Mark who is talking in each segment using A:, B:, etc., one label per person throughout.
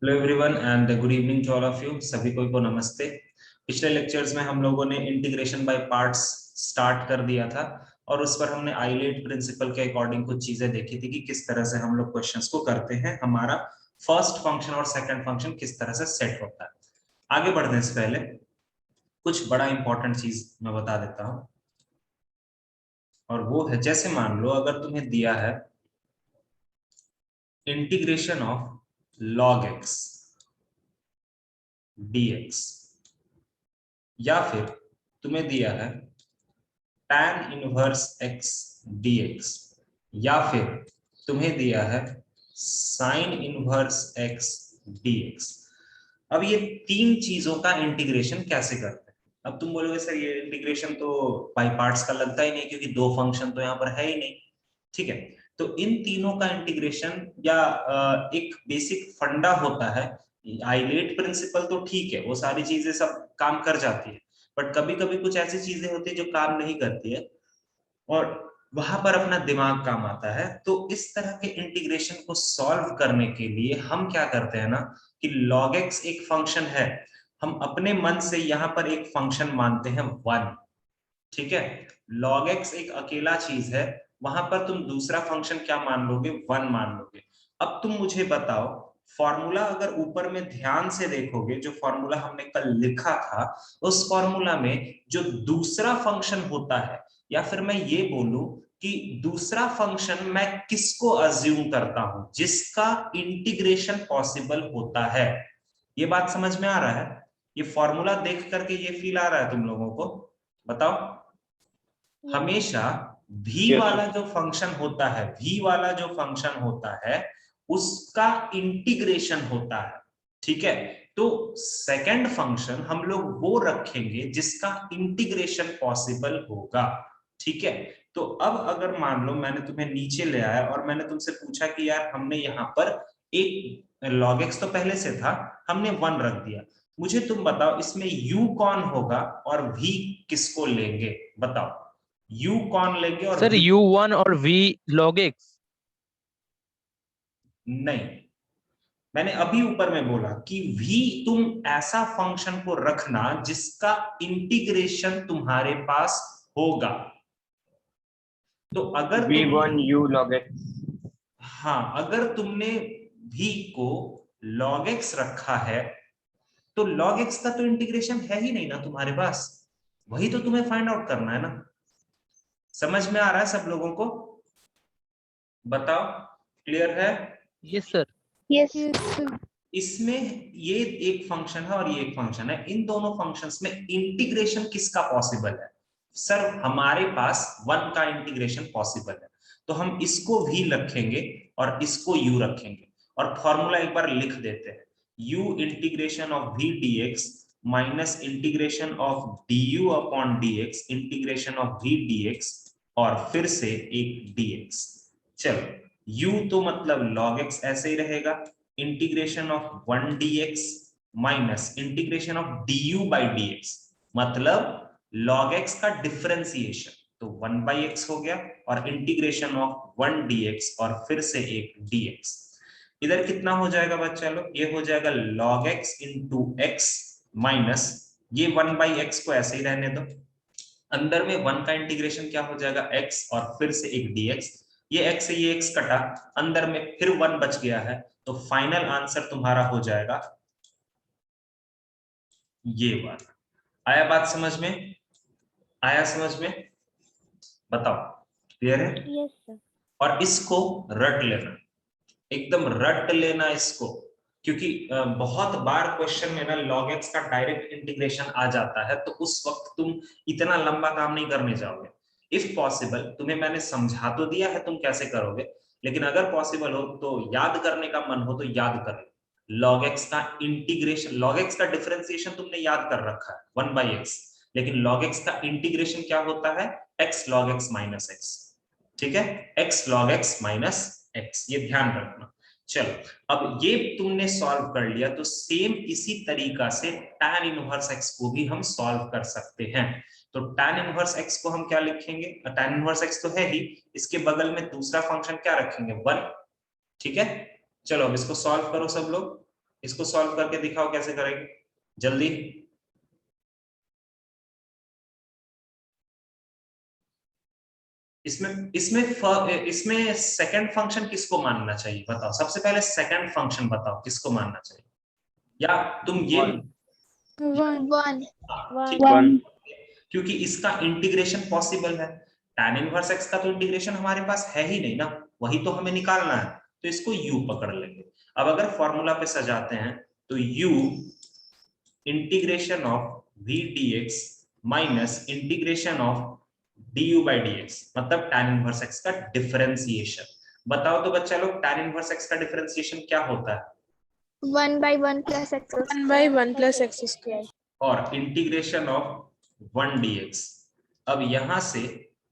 A: Hello everyone and good evening to all of you. सभी को नमस्ते। पिछले लेक्चर्स में हम लोगों ने इंटीग्रेशन बाय पार्ट्स स्टार्ट कर दिया था और उस पर हमने आइलेट प्रिंसिपल के अकॉर्डिंग कुछ चीजें देखी थी कि किस तरह से हम लोग क्वेश्चंस को करते हैं, हमारा फर्स्ट फंक्शन और सेकंड फंक्शन किस तरह से सेट होता है। आगे बढ़ने से पहले कुछ बड़ा इंपॉर्टेंट चीज मैं बता देता हूं, और वो है जैसे मान लो अगर तुम्हें दिया है integration of log x dx, या फिर तुम्हें दिया है tan इनवर्स x dx, या फिर तुम्हें दिया है sin इनवर्स x dx। अब ये तीन चीजों का इंटीग्रेशन कैसे करते हैं? अब तुम बोलोगे सर ये इंटीग्रेशन तो बाय पार्ट्स का लगता ही नहीं क्योंकि दो फंक्शन तो यहाँ पर है ही नहीं। ठीक है, तो इन तीनों का इंटीग्रेशन या एक बेसिक फंडा होता है। आइलेट प्रिंसिपल तो ठीक है, वो सारी चीजें सब काम कर जाती है, बट कभी कभी कुछ ऐसी चीजें होती है जो काम नहीं करती है और वहां पर अपना दिमाग काम आता है। तो इस तरह के इंटीग्रेशन को सॉल्व करने के लिए हम क्या करते हैं ना कि log x एक फंक्शन है, हम अपने मन से यहाँ पर एक फंक्शन मानते हैं 1। ठीक है, log x एक अकेला चीज है, वहां पर तुम दूसरा फंक्शन क्या मान लोगे? 1 मान लोगे। अब तुम मुझे बताओ, फॉर्मूला अगर ऊपर में ध्यान से देखोगे, जो फॉर्मूला हमने कल लिखा था, उस फॉर्मूला में जो दूसरा फंक्शन होता है, या फिर मैं ये बोलूं कि दूसरा फंक्शन मैं किसको अज्यूम करता हूं जिसका इंटीग्रेशन पॉसिबल होता है। ये बात समझ में आ रहा है? ये फॉर्मूला देख करके ये फील आ रहा है तुम लोगों को? बताओ। हमेशा v वाला जो फंक्शन होता है, v वाला जो फंक्शन होता है उसका इंटीग्रेशन होता है। ठीक है, तो सेकंड फंक्शन हम लोग वो रखेंगे जिसका इंटीग्रेशन पॉसिबल होगा। ठीक है, तो अब अगर मान लो मैंने तुम्हें नीचे ले आया और मैंने तुमसे पूछा कि यार हमने यहाँ पर एक log x तो पहले से था, हमने 1 रख दिया, मुझे तुम बताओ इसमें u कौन होगा और v किसको लेंगे? बताओ, u कौन लेंगे और
B: सर
A: v?
B: U1 और V log x।
A: नहीं, मैंने अभी ऊपर में बोला कि v तुम ऐसा फंक्शन को रखना जिसका इंटीग्रेशन तुम्हारे पास होगा। तो अगर तुमने,
C: V1 U log x।
A: हाँ, अगर तुमने v को log x रखा है तो log x का तो इंटीग्रेशन है ही नहीं ना तुम्हारे पास, वही तो तुम्हें फाइंड आउट करना है ना। समझ में आ रहा है सब लोगों को? बताओ, क्लियर है?
B: Yes sir.
D: यस।
A: इसमें ये एक फंक्शन है और ये एक फंक्शन है, इन दोनों फंक्शंस में इंटीग्रेशन किसका पॉसिबल है? सर हमारे पास 1 का इंटीग्रेशन पॉसिबल है, तो हम इसको v रखेंगे और इसको u रखेंगे और फॉर्मूला एक बार लिख देते हैं। u integration of v dx minus integration of du upon dx integration of v dx और फिर से एक dx। चलो, u तो मतलब log x ऐसे ही रहेगा, integration of 1 dx minus integration of du by dx मतलब log x का डिफरेंशिएशन, तो 1 बाई x हो गया और इंटीग्रेशन ऑफ 1 dx और फिर से एक dx। इधर कितना हो जाएगा बच्चा लोग? ये हो जाएगा log x into x minus ये 1 बाई x को ऐसे ही रहने दो, अंदर में 1 का इंटीग्रेशन क्या हो जाएगा? x और फिर से एक dx, ये x से ये x कटा, अंदर में फिर 1 बच गया है, तो फाइनल आंसर तुम्हारा हो जाएगा ये वाला। आया बात समझ में? आया समझ में? बताओ, क्लियर है?
D: Yes sir.
A: और इसको रट लेना, एकदम रट लेना इसको, क्योंकि बहुत बार क्वेश्चन में ना log x का डायरेक्ट इंटीग्रेशन आ जाता है, तो उस वक्त तुम इतना लंबा काम नहीं करने जाओगे। इफ पॉसिबल, तुम्हें मैंने समझा तो दिया है तुम कैसे करोगे, लेकिन अगर पॉसिबल हो तो याद करने का मन हो तो याद कर लो। log x का इंटीग्रेशन, log x का डिफरेंशिएशन तुमने याद कर रखा है 1 बाई x, लेकिन log x का इंटीग्रेशन क्या होता है? x log x minus x। ठीक है, x log x minus x, ये ध्यान रखना। चलो, अब ये तुमने सॉल्व कर लिया, तो सेम इसी तरीका से tan इनवर्स x को भी हम सॉल्व कर सकते हैं। तो tan इनवर्स x को हम क्या लिखेंगे? tan इनवर्स x तो है ही, इसके बगल में दूसरा फंक्शन क्या रखेंगे? 1। ठीक है, चलो अब इसको सॉल्व करो सब लोग। इसको सॉल्व करके दिखाओ कैसे करेंगे जल्दी। इसमें सेकंड फंक्शन किसको मानना चाहिए बताओ, सबसे पहले सेकंड फंक्शन बताओ किसको मानना चाहिए, या तुम ये
C: वन
A: ठीक है, क्योंकि इसका इंटीग्रेशन पॉसिबल है। tan इनवर्स x का तो इंटीग्रेशन हमारे पास है ही नहीं ना, वही तो हमें निकालना है, तो इसको u पकड़ लेंगे। अब अगर फॉर्मूला पे सजाते हैं तो u integration of v dx minus integration of du by dx, मतलब tan इनवर्स x का डिफरेंशिएशन। बताओ तो बच्चा लोग tan इनवर्स x का डिफरेंशिएशन क्या होता है?
C: 1/1 plus x square
A: और इंटीग्रेशन ऑफ 1 dx। अब यहां से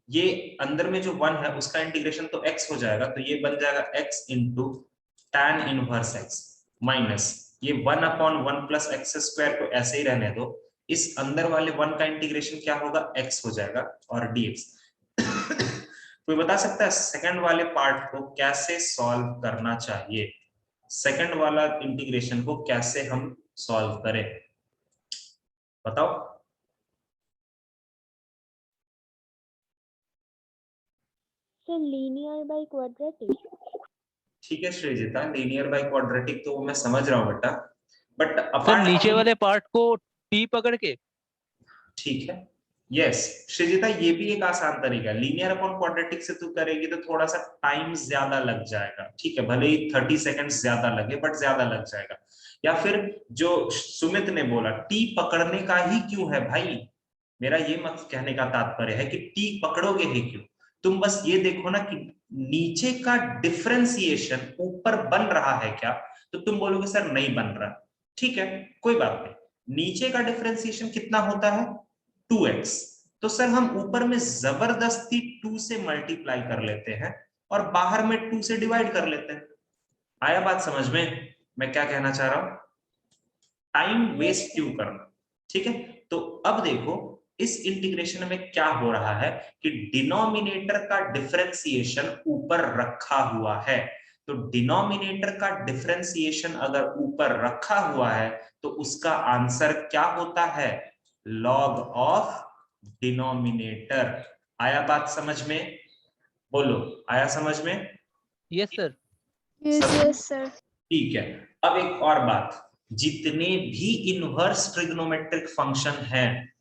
A: ये अंदर में जो 1 है उसका इंटीग्रेशन तो x हो जाएगा, तो ये बन जाएगा x into tan inverse x minus ये 1/1 प्लस एक्स स्क्वायर को ऐसे ही रहने दो, इस अंदर वाले 1 का इंटीग्रेशन क्या होगा x हो जाएगा और dx। कोई बता सकता है सेकंड वाले पार्ट को कैसे सॉल्व करना चाहिए? सेकंड वाला इंटीग्रेशन को कैसे हम सॉल्व करें बताओ।
C: Linear by quadratic.
A: ठीक है श्रीजिता, लीनियर बाय क्वाड्रेटिक तो मैं समझ रहा हूँ बेटा, बट
B: सर
A: अपार्ट
B: नीचे वाले पार्ट को टी पकड़ के।
A: ठीक है, यस श्रीजिता, ये भी एक आसान तरीका है। लीनियर अपॉन क्वाड्रेटिक से तू करेगी तो थोड़ा सा टाइम ज्यादा लग जाएगा, ठीक है, भले ही 30 सेकंड्स ज्यादा लगे बट ज्यादा लग जाएगा। या फिर जो सुमित ने बोला टी पकड़ने का ही क्यों है भाई, मेरा ये मत कहने का तात्पर्य है कि टी पकड़ोगे ही क्यों, तुम बस ये देखो ना कि नीचे का डिफरेंशिएशन ऊपर बन रहा है क्या, तो तुम बोलोगे सर नहीं बन रहा, ठीक है कोई बात नहीं। नीचे का डिफरेंशिएशन कितना होता है 2x, तो सर हम ऊपर में जबरदस्ती 2 से मल्टीप्लाई कर लेते हैं और बाहर में 2 से डिवाइड कर लेते हैं। आया बात समझ में मैं क्या कहना चाह रहा हूं? टाइम वेस्ट क्यों करना, ठीक है। तो अब देखो इस इंटीग्रेशन में क्या हो रहा है कि डिनोमिनेटर का डिफरेंशिएशन ऊपर रखा हुआ है, तो डिनोमिनेटर का डिफरेंशिएशन अगर ऊपर रखा हुआ है तो उसका आंसर क्या होता है लॉग ऑफ डिनोमिनेटर। आया बात समझ में, बोलो आया समझ में?
B: Yes sir.
C: Yes sir.
A: ठीक है, अब एक और बात, जितने भी इनवर्स ट्रिग्नोमेट्रिक फंक्शन हैं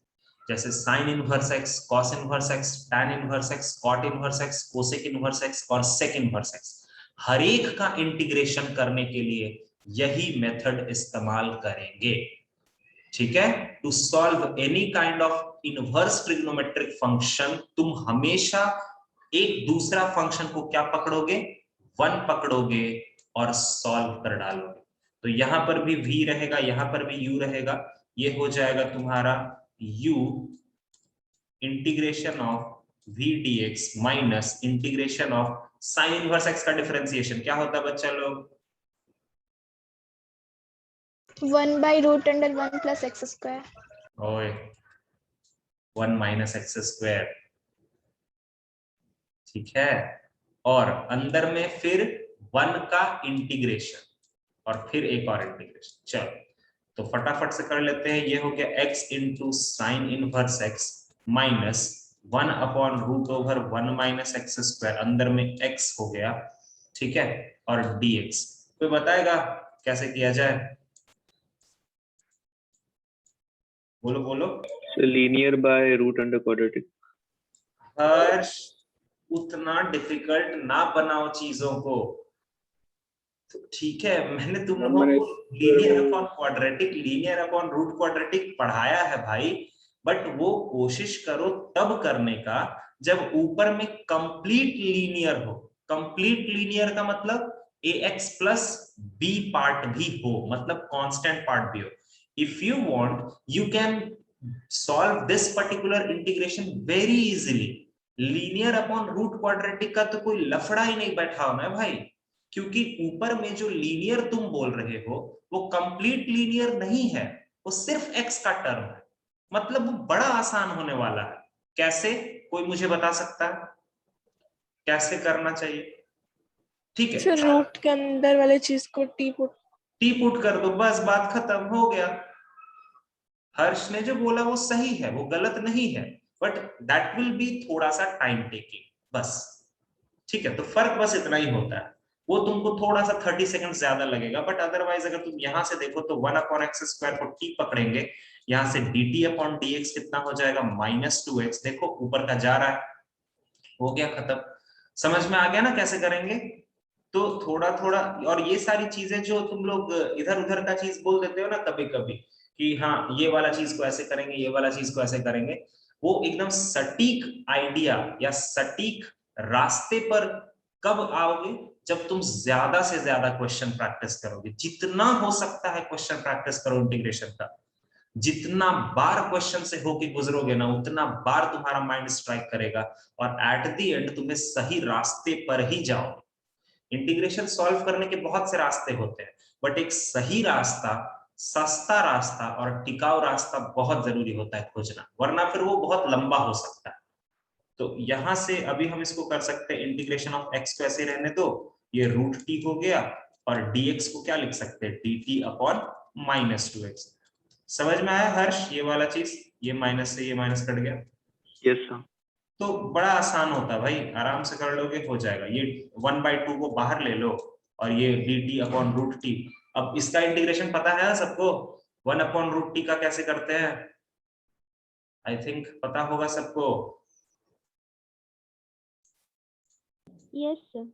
A: जैसे sine inverse x, cos inverse x, tan inverse x, cot inverse x, cosec inverse x और सेक इनवर्स एक्स, हर एक का इंटीग्रेशन करने के लिए यही मेथड इस्तेमाल करेंगे, ठीक है। To solve any kind of inverse trigonometric function तुम हमेशा एक दूसरा फंक्शन को क्या पकड़ोगे 1 पकड़ोगे और सॉल्व कर डालोगे। तो यहां पर भी v रहेगा, यहां पर भी u रहेगा, ये हो जाएगा तुम्हारा u integration of v dx minus integration of sine inverse x का डिफरेंशिएशन क्या होता है बच्चा लोग?
C: 1/√1 plus x square।
A: ओए 1 माइनस एक्स स्क्वायर, ठीक है, और अंदर में फिर 1 का इंटीग्रेशन और फिर एक और इंटीग्रेशन। चलो तो फटाफट से कर लेते हैं, ये हो गया x into sine inverse x minus 1/√1 minus x square, अंदर में x हो गया, ठीक है, और dx। कोई बताएगा कैसे किया जाए? बोलो बोलो।
D: Linear by root under quadratic.
A: Harsh उतना डिफिकल्ट ना बनाओ चीजों को, तो ठीक है मैंने तुम लोगों को linear upon quadratic, linear upon root quadratic पढ़ाया है भाई, बट वो कोशिश करो तब करने का जब ऊपर में कंप्लीट लीनियर हो। कंप्लीट लीनियर का मतलब ax प्लस b पार्ट भी हो, मतलब कांस्टेंट पार्ट भी हो। If you want you can solve this particular integration very easily. Linear upon root quadratic का तो कोई लफड़ा ही नहीं बैठा हो ना भाई, क्योंकि ऊपर में जो लीनियर तुम बोल रहे हो वो कंप्लीट लीनियर नहीं है, वो सिर्फ x का टर्म है, मतलब वो बड़ा आसान होने वाला है। कैसे, कोई मुझे बता सकता है कैसे करना चाहिए? ठीक है
E: सर रूट के अंदर वाले चीज को टी पुट।
A: टी पुट कर दो, बस बात खत्म हो गया। हर्ष ने जो बोला वो सही है, वो गलत नहीं है, बट दैट विल बी थोड़ा सा टाइम टेकिंग, बस। ठीक है, तो फर्क बस इतना ही होता है, वो तुमको थोड़ा सा 30 सेकंड ज्यादा लगेगा, बट अदरवाइज अगर तुम यहां से देखो तो 1/x² को टी पकड़ेंगे, यहां से dt/dx कितना हो जाएगा, -2x। देखो ऊपर का जा रहा है, हो गया खत्म। समझ में आ गया ना कैसे करेंगे? तो थोड़ा थोड़ा, और ये सारी चीजें जो तुम लोग इधर उधर का चीज बोल देते हो ना कभी कभी, कि हाँ ये वाला चीज को ऐसे करेंगे, ये वाला चीज को ऐसे करेंगे, वो एकदम सटीक आइडिया या सटीक रास्ते पर कब आओगे, जब तुम ज्यादा से ज्यादा क्वेश्चन प्रैक्टिस करोगे। जितना हो सकता है क्वेश्चन प्रैक्टिस करो इंटीग्रेशन का, जितना बार क्वेश्चन से होके गुजरोगे ना, उतना बार तुम्हारा माइंड स्ट्राइक करेगा, और एट द एंड तुम्हें सही रास्ते पर ही जाओगे। इंटीग्रेशन सॉल्व करने के बहुत से रास्ते होते हैं, बट एक सही रास्ता, सस्ता रास्ता और टिकाऊ रास्ता बहुत जरूरी होता है खोजना, वरना फिर वो बहुत लंबा हो सकता है। तो यहां से अभी हम इसको कर सकते हैं, इंटीग्रेशन ऑफ x को ऐसे रहने दो, ये √t हो गया, और dx को क्या लिख सकते हैं, dt/-2x। समझ में आया हर्ष ये वाला चीज? ये माइनस से ये माइनस कट गया।
D: Yes, sir.
A: तो बड़ा आसान होता है भाई, आराम से कर लोगे, हो जाएगा। ये 1/2 को बाहर ले लो, और ये dt/√t। अब इसका इंटीग्रेशन पता है सबको, 1/√t का कैसे करते हैं? आई थिंक पता होगा सबको।
C: Yes, sir.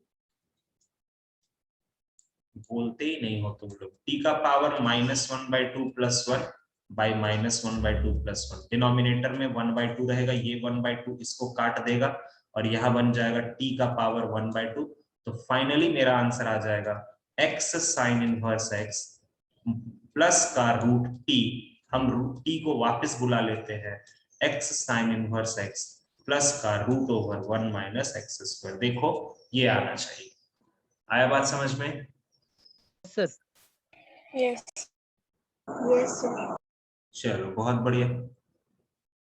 A: बोलते ही नहीं हो तुम लोग। t का पावर -1/2 + 1 बाई -1/2 + 1, डिनोमिनेटर में 1/2 रहेगा, ये 1/2 इसको काट देगा, और यह बन जाएगा t का पावर 1/2। तो फाइनली मेरा आंसर आ जाएगा x sin inverse x plus का √t, हम √t को वापस बुला लेते हैं, x sin inverse x plus का √1 - x²। देखो ये आना चाहिए। आया बात समझ में?
B: Sir
C: Yes. Yes, sir.
A: चलो बहुत बढ़िया।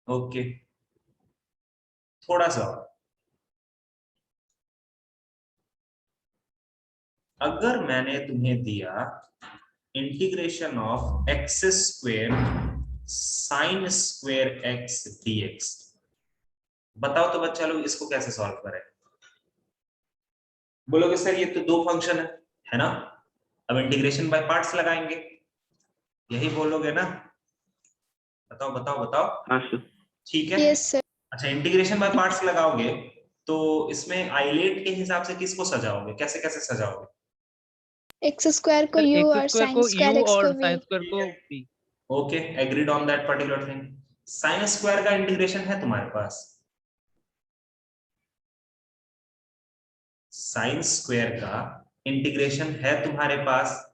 A: ओके, थोड़ा सा और। अगर मैंने तुम्हें दिया integration of x² sin² x dx, बताओ तो बच्चा लोग इसको कैसे सॉल्व करें? बोलोगे सर ये तो दो फंक्शन है ना, अब इंटीग्रेशन बाय पार्ट्स लगाएंगे, यही बोलोगे ना? बताओ बताओ बताओ।
D: हाँ sir.
A: ठीक है।
C: Yes, sir.
A: अच्छा, इंटीग्रेशन बाय पार्ट्स लगाओगे तो इसमें आइलेट के हिसाब से किसको सजाओगे, कैसे कैसे सजाओगे?
C: x² को
B: सर
C: u और
B: x² को
C: sin²
B: u
C: x
B: और
C: को v.
B: sin² को v।
A: Okay, agreed on that particular thing. sin² का इंटीग्रेशन है तुम्हारे पास? sin² का इंटीग्रेशन है तुम्हारे पास?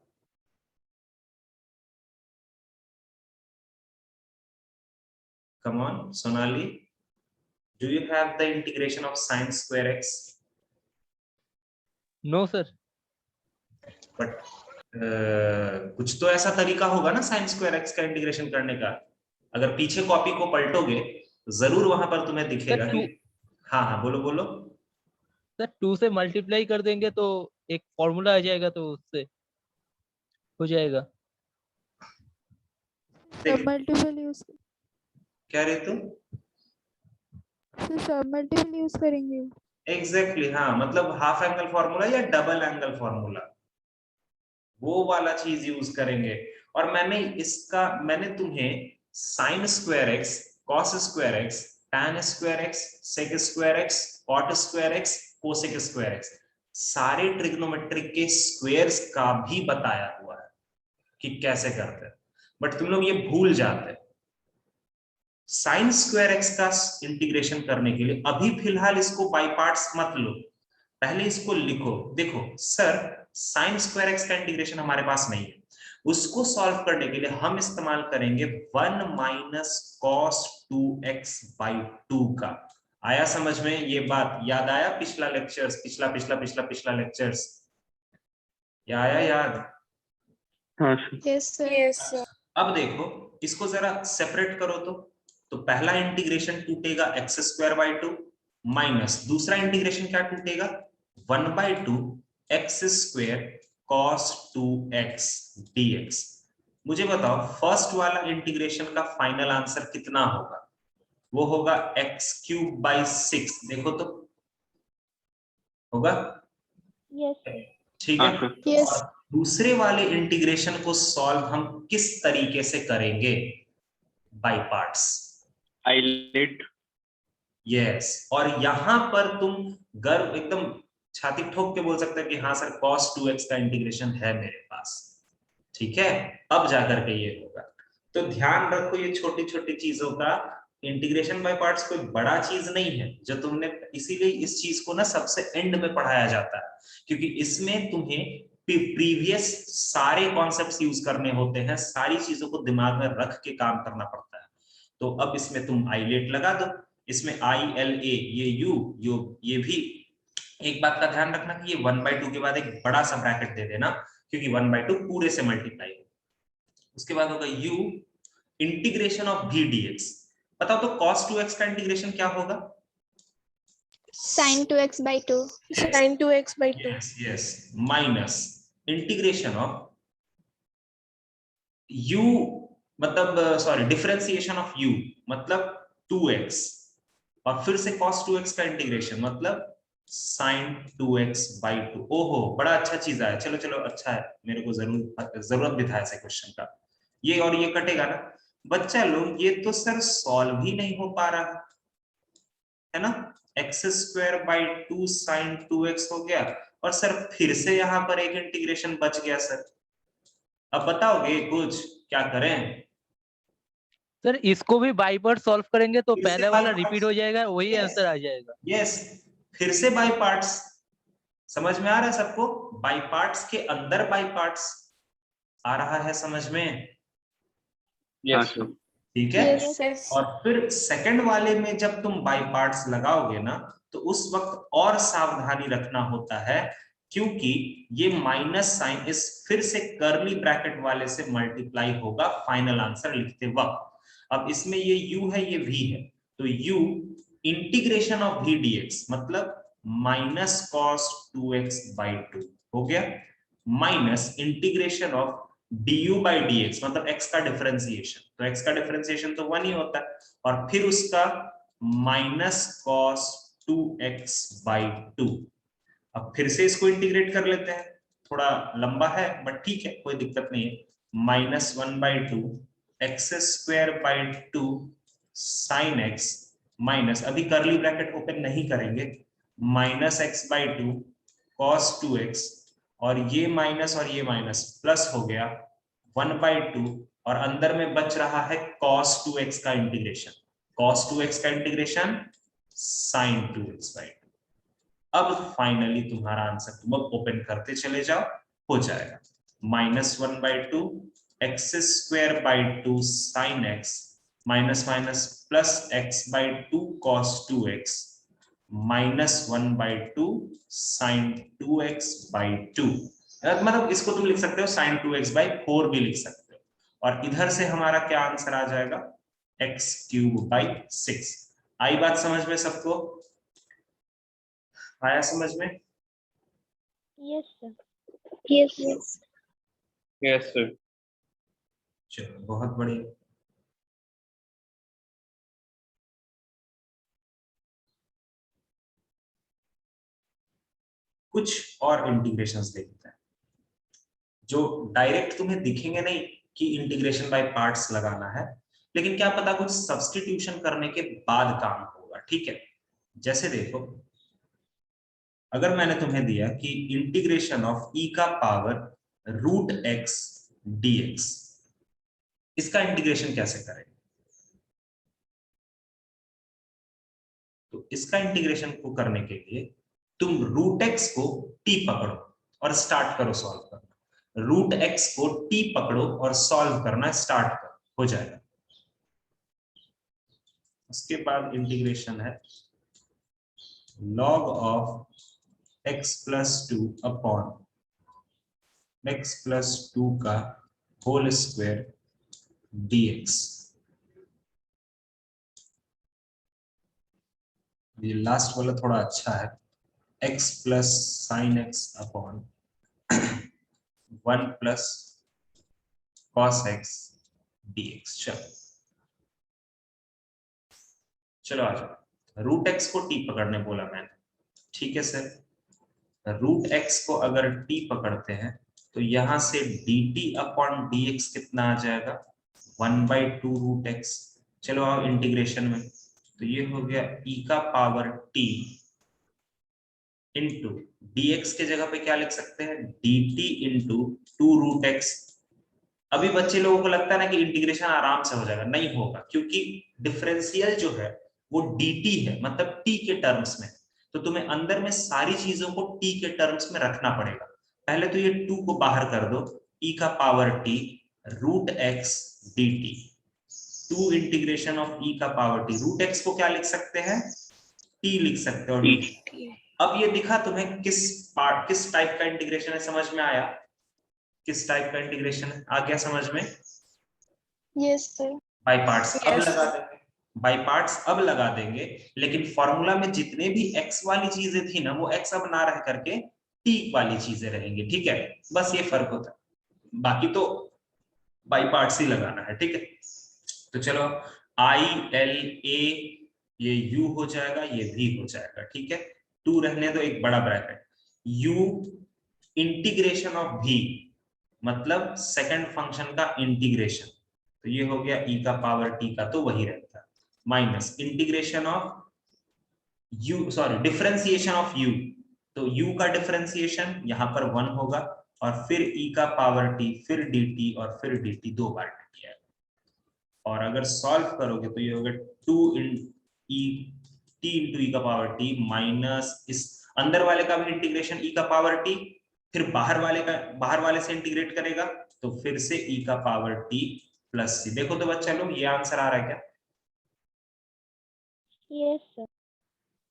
A: Come on Sonali, do you have the integration of sin² x?
B: No sir.
A: But कुछ तो ऐसा तरीका होगा ना sin² x का इंटीग्रेशन करने का, अगर पीछे कॉपी को पलटोगे जरूर वहां पर तुम्हें दिखेगा कि हाँ हाँ बोलो बोलो।
B: सर 2 से मल्टीप्लाई कर देंगे तो एक फॉर्मूला आ जाएगा, तो उससे हो जाएगा।
A: देख,
E: मल्टीपल यूज
A: क्या रहे तुम?
E: मल्टीपल यूज करेंगे।
A: एग्जैक्टली हाँ, मतलब हाफ एंगल फॉर्मूला या डबल एंगल फॉर्मूला, वो वाला चीज यूज करेंगे। और मैंने तुम्हें sin² x, cos² x, tan² x, sec² x, cot² x, cosec² x, सारे ट्रिग्नोमेट्रिक के स्क्वायर्स का भी बताया हुआ है कि कैसे करते हैं, बट तुम लोग ये भूल जाते हैं। sin² x का इंटीग्रेशन करने के लिए अभी फिलहाल इसको बाय पार्ट्स मत लो, पहले इसको लिखो। देखो सर, sin² x का इंटीग्रेशन हमारे पास नहीं है, उसको सॉल्व करने के लिए हम इस्तेमाल करेंगे 1 - cos 2x/2 का। आया समझ में ये बात? याद आया पिछला लेक्चर्स, पिछला लेक्चर्स या आया याद?
D: हाँ sir.
C: Yes, sir. Yes, sir.
A: अब देखो इसको जरा सेपरेट करो तो पहला इंटीग्रेशन टूटेगा x²/2 माइनस दूसरा इंटीग्रेशन क्या टूटेगा 1/2 x² cos 2x dx। मुझे बताओ फर्स्ट वाला इंटीग्रेशन का फाइनल आंसर कितना होगा? वो होगा x³/6। देखो तो होगा?
C: Yes.
A: ठीक
D: हाँ
A: है।
D: सर।
C: Yes.
A: और दूसरे वाले इंटीग्रेशन को सॉल्व हम किस तरीके से करेंगे? By parts.
D: आइलेट।
A: यस। और यहां पर तुम गर्व एकदम छाती ठोक के बोल सकते हो कि हाँ सर cos 2x का इंटीग्रेशन है मेरे पास। ठीक है, अब जाकर के ये होगा। तो ध्यान रखो ये छोटी छोटी चीजों का, इंटीग्रेशन बाय पार्ट्स कोई बड़ा चीज नहीं है जो तुमने, इसीलिए इस चीज को ना सबसे एंड में पढ़ाया जाता है, क्योंकि इसमें तुम्हें प्रीवियस सारे कॉन्सेप्ट्स यूज करने होते हैं, सारी चीजों को दिमाग में रख के काम करना पड़ता है। तो अब इसमें तुम आईलेट लगा दो, इसमें ILA ये यू ये भी। एक बात का ध्यान रखना कि ये 1/2 के बाद एक बड़ा सा ब्रैकेट दे देना, क्योंकि 1/2 पूरे से मल्टीप्लाई होगा। उसके बाद होगा u integration of v dx। बताओ तो cos 2x का इंटीग्रेशन क्या होगा?
C: Sin 2x/2.
F: Sin 2x/2.
A: Yes yes, minus integration of u, मतलब सॉरी डिफरेंशिएशन ऑफ u मतलब 2x, और फिर से cos 2x का इंटीग्रेशन मतलब sin 2x/2। ओहो बड़ा अच्छा चीज आया, चलो चलो अच्छा है, मेरे को जरूरत भी था ऐसे क्वेश्चन का। ये और ये कटेगा ना बच्चा लोग, ये तो सर सॉल्व ही नहीं हो पा रहा है ना। x²/2 sin 2x हो गया, और सर फिर से यहाँ पर एक इंटीग्रेशन बच गया सर। अब बताओगे कुछ क्या करें?
B: सर इसको भी बाई पार्ट सॉल्व करेंगे तो
A: फिर से
B: पहले
A: by
B: वाला
A: parts।
B: रिपीट हो जाएगा, वही
A: Yes.
B: आंसर आ जाएगा।
A: यस, फिर से बाय पार्ट्स। समझ में आ रहा है सबको? बाय पार्ट्स के अंदर बाय पार्ट्स आ रहा है समझ में?
D: हाँ सर।
A: ठीक है।
C: Yes. Yes.
A: और फिर सेकंड वाले में जब तुम बाय पार्ट्स लगाओगे ना, तो उस वक्त और सावधानी रखना होता है, क्योंकि ये माइनस साइन इस फिर से कर्ली ब्रैकेट वाले से मल्टीप्लाई होगा फाइनल आंसर लिखते वक्त। अब इसमें ये u है ये v है, तो u integration of v dx मतलब माइनस cos 2x/2 हो गया, माइनस इंटीग्रेशन ऑफ du/dx मतलब x का डिफरेंशिएशन, तो x का डिफरेंशिएशन तो 1 ही होता है, और फिर उसका माइनस cos 2x/2। अब फिर से इसको इंटीग्रेट कर लेते हैं, थोड़ा लंबा है बट ठीक है कोई दिक्कत नहीं है। -1/2 x²/2 sin x माइनस, अभी करली ब्रैकेट ओपन नहीं करेंगे, -x/2 cos 2x, और ये माइनस प्लस हो गया 1/2, और अंदर में बच रहा है cos 2x का इंटीग्रेशन, cos 2x का इंटीग्रेशन sin 2x/2। अब फाइनली तुम्हारा आंसर तुम अब ओपन करते चले जाओ, हो जाएगा -1/2 x²/2 sin x minus minus plus x/2 cos 2x -1/2 sin 2x/2। मतलब इसको तुम लिख सकते हो sin 2x/4 भी लिख सकते हो, और इधर से हमारा क्या आंसर आ जाएगा? x³/6। आई बात समझ में सबको? आया समझ में?
C: Yes, sir. Yes. Yes.
D: Yes sir.
A: चलो बहुत बढ़िया। कुछ और इंटीग्रेशंस देखते हैं जो डायरेक्ट तुम्हें दिखेंगे नहीं कि इंटीग्रेशन बाय पार्ट्स लगाना है, लेकिन क्या पता कुछ सब्स्टिट्यूशन करने के बाद काम होगा। ठीक है, जैसे देखो अगर मैंने तुम्हें दिया कि इंटीग्रेशन ऑफ e का पावर √x dx, इसका इंटीग्रेशन कैसे करेंगे? तो इसका इंटीग्रेशन को करने के लिए तुम √x को t पकड़ो और स्टार्ट करो सॉल्व करना, √x को t पकड़ो और सॉल्व करना स्टार्ट करो, हो जाएगा। उसके बाद इंटीग्रेशन है log of x+2 upon x+2 का होल स्क्वायर dx। ये लास्ट वाला थोड़ा अच्छा है, x plus sign x upon 1 plus cos x dx। चलो आ जाओ, रूट एक्स को टी पकड़ने बोला मैंने, ठीक है सर। रूट एक्स को अगर टी पकड़ते हैं तो यहां से dt अपॉन dx कितना आ जाएगा, 1/2 रूट एक्स। चलो आओ इंटीग्रेशन में, तो ये हो गया e का पावर t इंटू dx के जगह पे क्या लिख सकते हैं, dt इंटू 2 रूट एक्स। अभी बच्चे लोगों को लगता है ना कि इंटीग्रेशन आराम से हो जाएगा, नहीं होगा, क्योंकि डिफरेंशियल जो है वो dt है, मतलब t के टर्म्स में। तो तुम्हें अंदर में सारी चीजों को t के टर्म्स में रखना पड़ेगा। पहले तो ये 2 को बाहर कर दो, e का power t root x dt, 2 integration of e का पावर t। रूट एक्स को क्या लिख सकते हैं, t लिख सकते हो, और dt। अब ये दिखा तुम्हें किस टाइप का इंटीग्रेशन है, समझ में आया, किस टाइप का इंटीग्रेशन है, आ गया समझ में।
C: Yes, sir.
A: बाय पार्ट्स अब
F: Yes,
A: लगा
F: sir.
A: देंगे, बाय पार्ट्स अब लगा देंगे, लेकिन फॉर्मूला में जितने भी x वाली चीजें थी ना, वो x अब ना रह करके t वाली चीजें रहेंगी, ठीक है, बस ये फर्क होता है, बाकी तो बाय पार्ट्स ही लगाना है, ठीक है। तो चलो i l a, ये u हो जाएगा, ये v हो जाएगा, ठीक है। 2 रहने दो, एक बड़ा bracket, u integration of v, मतलब सेकंड फंक्शन का इंटीग्रेशन, तो ये हो गया e का पावर t का, तो वही रहता है, minus integration of u, sorry differentiation of u, तो u का डिफरेंशिएशन यहाँ पर 1 होगा, और फिर e का पावर t, फिर dt, और फिर dt 2 बार dt है। और अगर सॉल्व करोगे तो ये होगा 2 इन e t इंटू e का पावर t माइनस इस अंदर वाले का भी इंटीग्रेशन e का पावर t, फिर बाहर वाले से इंटीग्रेट करेगा तो फिर से e का पावर t प्लस c। देखो तो बच्चा लोग, ये आंसर आ रहा है क्या,
C: Yes, sir.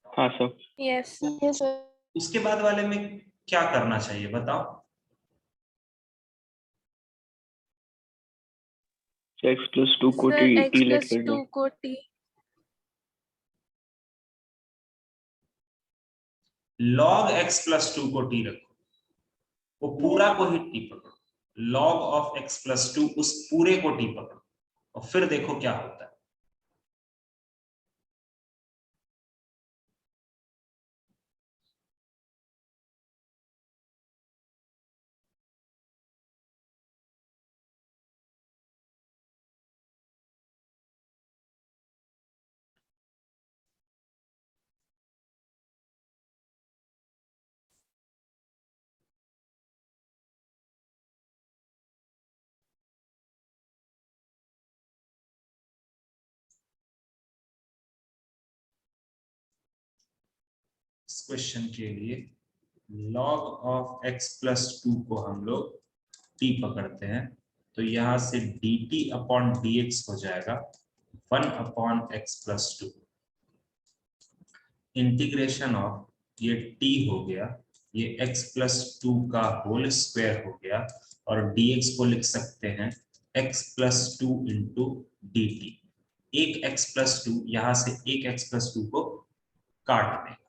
D: हाँ sir.
F: Yes, sir.
C: Yes, sir.
A: उसके बाद वाले में क्या करना चाहिए बताओ।
D: x प्लस 2 को
F: Sir,
D: t
F: x
D: let
F: plus
D: कर दो।
F: 2 को t.
A: log x प्लस 2 को t रखो, वो पूरा को ही t पकड़ो, log ऑफ x प्लस 2 उस पूरे को t पकड़ो, और फिर देखो क्या होता है। इस क्वेश्चन के लिए log ऑफ x प्लस 2 को हम लोग t पकड़ते हैं, तो यहां से dt अपॉन dx हो जाएगा 1 upon x plus 2, integration of ये t हो गया, ये x प्लस 2 का होल स्क्वायर हो गया, और dx को लिख सकते हैं x plus 2 into D T. एक x प्लस 2 यहां से एक x प्लस 2 को काट देगा।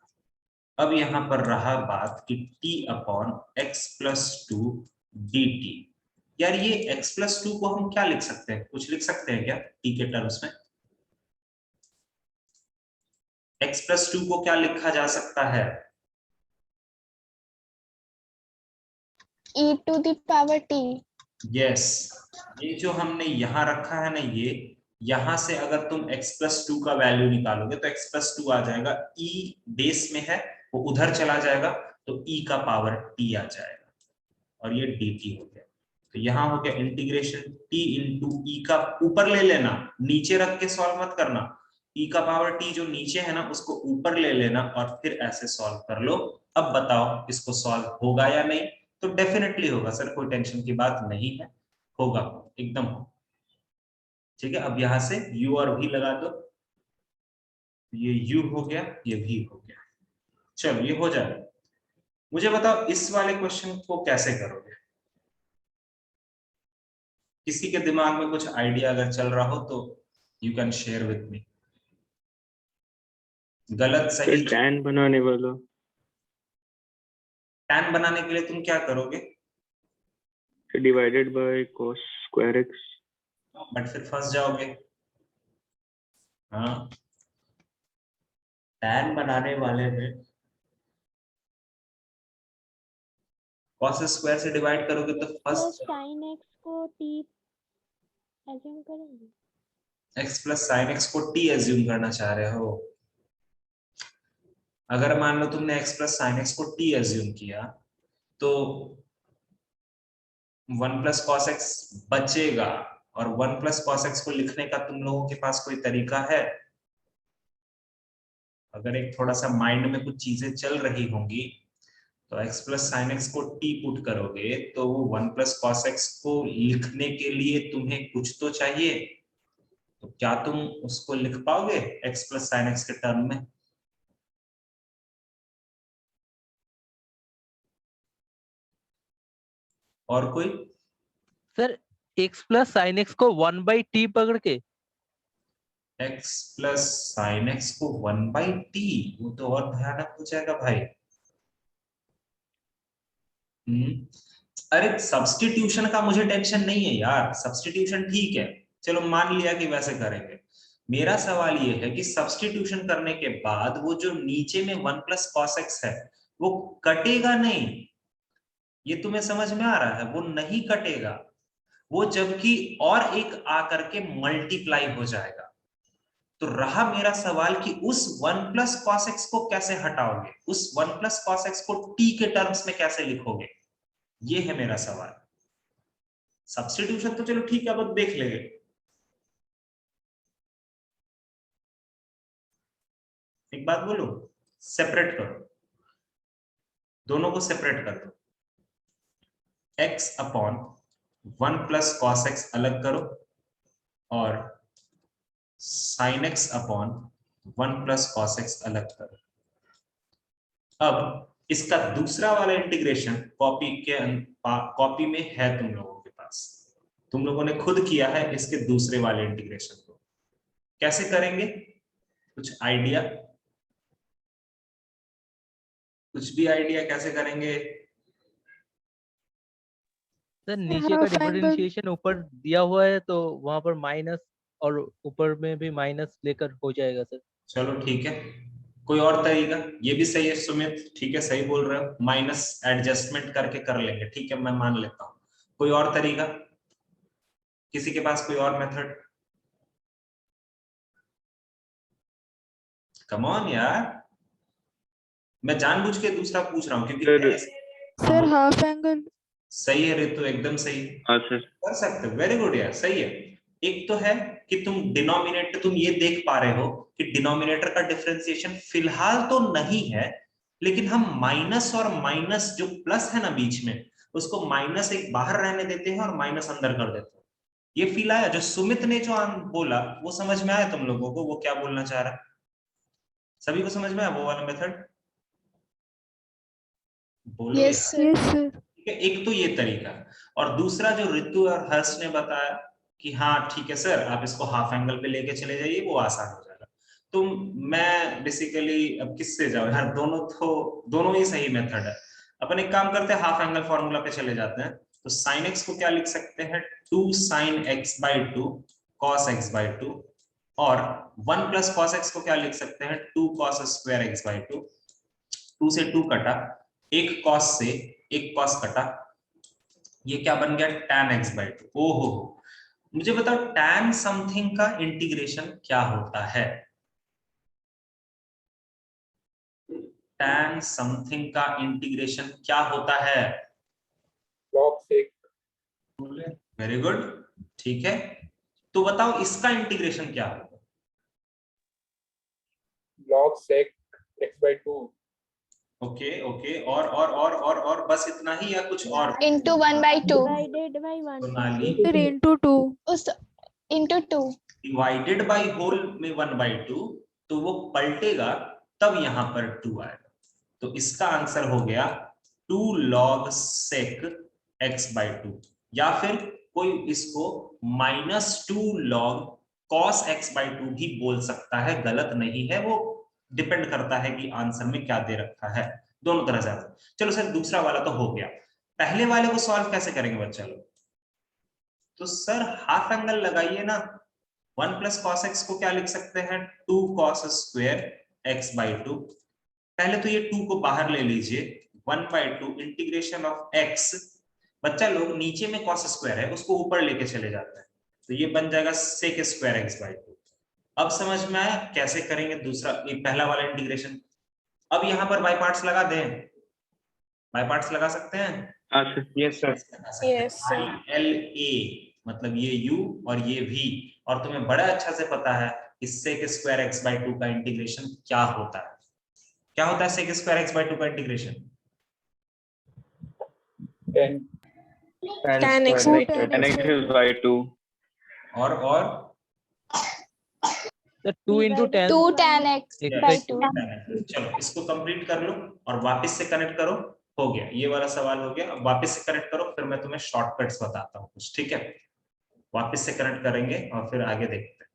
A: अब यहां पर रहा बात कि t upon x plus 2 dt। यार ये x प्लस 2 को हम क्या लिख सकते हैं, कुछ लिख सकते हैं क्या t के टर्म्स में, x प्लस 2 को क्या लिखा जा सकता है,
C: E to the power t.
A: Yes. ये जो हमने यहां रखा है ना, ये यहां से अगर तुम x प्लस 2 का वैल्यू निकालोगे तो x प्लस 2 आ जाएगा, e बेस में है वो उधर चला जाएगा, तो e का पावर t आ जाएगा, और ये dt हो गया। तो यहाँ हो गया इंटीग्रेशन t इंटू ई का, ऊपर ले लेना, नीचे रख के सॉल्व मत करना, e का पावर t जो नीचे है ना उसको ऊपर ले लेना, और फिर ऐसे सॉल्व कर लो। अब बताओ इसको सॉल्व होगा या नहीं, तो डेफिनेटली होगा सर, कोई टेंशन की बात नहीं है, होगा एकदम हो। ठीक है, अब यहां से u और v लगा दो, ये u हो गया, ये v हो गया। चलो ये हो जाएगा। मुझे बताओ इस वाले क्वेश्चन को कैसे करोगे, किसी के दिमाग में कुछ आइडिया अगर चल रहा हो तो you can share with me. गलत सही,
D: टैन बनाने वाला।
A: टैन बनाने के लिए तुम क्या करोगे,
D: divided by cos square x.
A: But फिर फंस जाओगे। हाँ, tan बनाने वाले में cos स्क्वायर से डिवाइड करोगे तो
C: प्लस
A: फर्स्ट
C: साइन एक्स को टी एज्यूम करेंगे।
A: x प्लस साइन एक्स को t एज्यूम करना चाह रहे हो। अगर मान लो तुमने x प्लस साइन एक्स को t एज्यूम किया तो 1 प्लस कॉस एक्स बचेगा, और 1 प्लस कॉस एक्स को लिखने का तुम लोगों के पास कोई तरीका है? अगर एक थोड़ा सा माइंड में कुछ चीजें चल रही होंगी तो x प्लस साइन एक्स को t पुट करोगे तो वो 1 प्लस कॉस एक्स को लिखने के लिए तुम्हें कुछ तो चाहिए। तो क्या तुम उसको लिख पाओगे x प्लस साइन एक्स के टर्म में? और कोई?
B: Sir x plus sine x को 1/t पकड़ के।
A: x प्लस साइन एक्स को 1/t, वो तो और भयानक हो जाएगा भाई। अरे सब्स्टिट्यूशन का मुझे टेंशन नहीं है यार, सब्स्टिट्यूशन ठीक है, चलो मान लिया कि वैसे करेंगे। मेरा सवाल ये है कि सब्स्टिट्यूशन करने के बाद वो जो नीचे में 1 प्लस कॉस एक्स है वो कटेगा नहीं। ये तुम्हें समझ में आ रहा है? वो नहीं कटेगा, वो जबकि और एक आकर के मल्टीप्लाई हो जाएगा। तो रहा मेरा सवाल कि उस 1 प्लस कॉस एक्स को कैसे हटाओगे, उस 1 प्लस कॉस एक्स को t के टर्म्स में कैसे लिखोगे, ये है मेरा सवाल। सब्स्टिट्यूशन तो चलो ठीक है, अब देख लेंगे। एक बात बोलो, सेपरेट करो, दोनों को सेपरेट कर दो। x upon 1 plus cos x अलग करो और sine x upon 1 plus cos x अलग करो। अब इसका दूसरा वाला इंटीग्रेशन कॉपी में है तुम लोगों के पास, तुम लोगों ने खुद किया है इसके दूसरे वाले इंटीग्रेशन को। कैसे करेंगे, कुछ आइडिया? कुछ भी आइडिया कैसे करेंगे?
B: सर नीचे का
E: हाफ एंगल
B: डिफरेंशिएशन ऊपर दिया हुआ है तो वहां पर माइनस, और ऊपर में भी माइनस लेकर हो जाएगा सर।
A: चलो ठीक है, कोई और तरीका? ये भी सही है सुमित, ठीक है, सही बोल रहे हो, माइनस एडजस्टमेंट करके कर लेंगे, ठीक है, मैं मान लेता हूं। कोई और तरीका, किसी के पास कोई और मेथड? कम ऑन यार, मैं जानबूझ के दूसरा पूछ रहा हूँ क्योंकि
E: सर हाफ एंगल
A: सही है ऋतु, एकदम सही है,
D: हाँ सर।
A: कर सकते हो, वेरी गुड यार, सही है। एक तो है कि तुम डिनोमिनेटर, तुम ये देख पा रहे हो कि डिनोमिनेटर का डिफरेंशिएशन फिलहाल तो नहीं है, लेकिन हम माइनस और माइनस जो प्लस है ना बीच में, उसको माइनस एक बाहर रहने देते हैं और माइनस अंदर कर देते हैं। ये फील आया? जो सुमित ने जो बोला वो समझ में आया तुम लोगों को, वो क्या बोलना चाह रहा है? सभी को समझ में आया वो वाला मेथड? बोलो
C: यस
A: यार।
C: सर।
E: यस सर
A: ठीक है, एक तो ये तरीका, और दूसरा जो ऋतु और हर्ष ने बताया कि हाँ ठीक है सर, आप इसको हाफ एंगल पे लेके चले जाइए, वो आसान हो जाएगा। तो मैं बेसिकली अब किससे जाऊं यार, दोनों ही सही मेथड है। अपन एक काम करते हैं, हाफ एंगल फॉर्मूला पे चले जाते हैं। तो साइन एक्स को क्या लिख सकते हैं, 2 sin x/2 cos x/2, और 1 प्लस कॉस एक्स को क्या लिख सकते हैं, 2 cos स्क्वायर x/2। 2 से 2 कटा, एक कॉस से एक कॉस कटा, ये क्या बन गया, tan x/2। ओहो, मुझे बताओ tan समथिंग का इंटीग्रेशन क्या होता है? tan समथिंग का इंटीग्रेशन क्या होता है?
G: log sec
A: वेरी गुड, ठीक है। तो बताओ इसका इंटीग्रेशन क्या होगा?
G: log sec x/2
A: okay okay, और बस इतना ही या कुछ और?
C: into 1/2
F: Divided by 1.
A: Sonali,
E: sir into 2
C: उस into 2
A: डिवाइडेड बाई होल में 1/2, तो वो पलटेगा तब यहां पर 2 आएगा। तो इसका आंसर हो गया 2 log sec x/2, या फिर कोई इसको -2 log cos x/2 भी बोल सकता है, गलत नहीं है, वो डिपेंड करता है कि आंसर में क्या दे रखा है, दोनों तरह से। चलो सर दूसरा वाला तो हो गया। पहले वाले को सॉल्व कैसे करेंगे बच्चा लोग? तो सर हाफ एंगल लगाइए ना, 1 प्लस कॉस एक्स को क्या लिख सकते हैं, 2 कॉस स्क्वायर एक्स बाई 2। पहले तो ये 2 को बाहर ले लीजिए, 1/2 इंटीग्रेशन ऑफ एक्स, बच्चा लोग नीचे में कॉस स्क्वायर है उसको ऊपर लेके चले जाते हैं, तो ये बन जाएगा सेक स्क्वायर एक्स बाई 2। अब समझ में आया कैसे करेंगे दूसरा, ये पहला वाला इंटीग्रेशन। अब यहाँ पर बाय पार्ट्स लगा दें, बाय पार्ट्स लगा सकते हैं?
D: हाँ sir.
G: Yes, sir.
F: Yes, sir.
A: LA मतलब ये u और ये v, और तुम्हें बड़ा अच्छा से पता है कि sec स्क्वायर x बाई 2 का इंटीग्रेशन क्या होता है। क्या होता है sec स्क्वायर x बाई 2 का integration?
G: 10.
F: Tan x
E: by
F: by 2.
D: Tan x is by 2.
A: और
B: sir 2 into 10
C: 2 tan x
B: X
C: by
B: by
C: 2.
A: चलो इसको कंप्लीट कर लो और वापस से कनेक्ट करो। हो गया, ये वाला सवाल हो गया। अब वापस से कनेक्ट करो, फिर मैं तुम्हें शॉर्टकट्स बताता हूँ कुछ, ठीक है? वापस से कनेक्ट करेंगे और फिर आगे देखते हैं।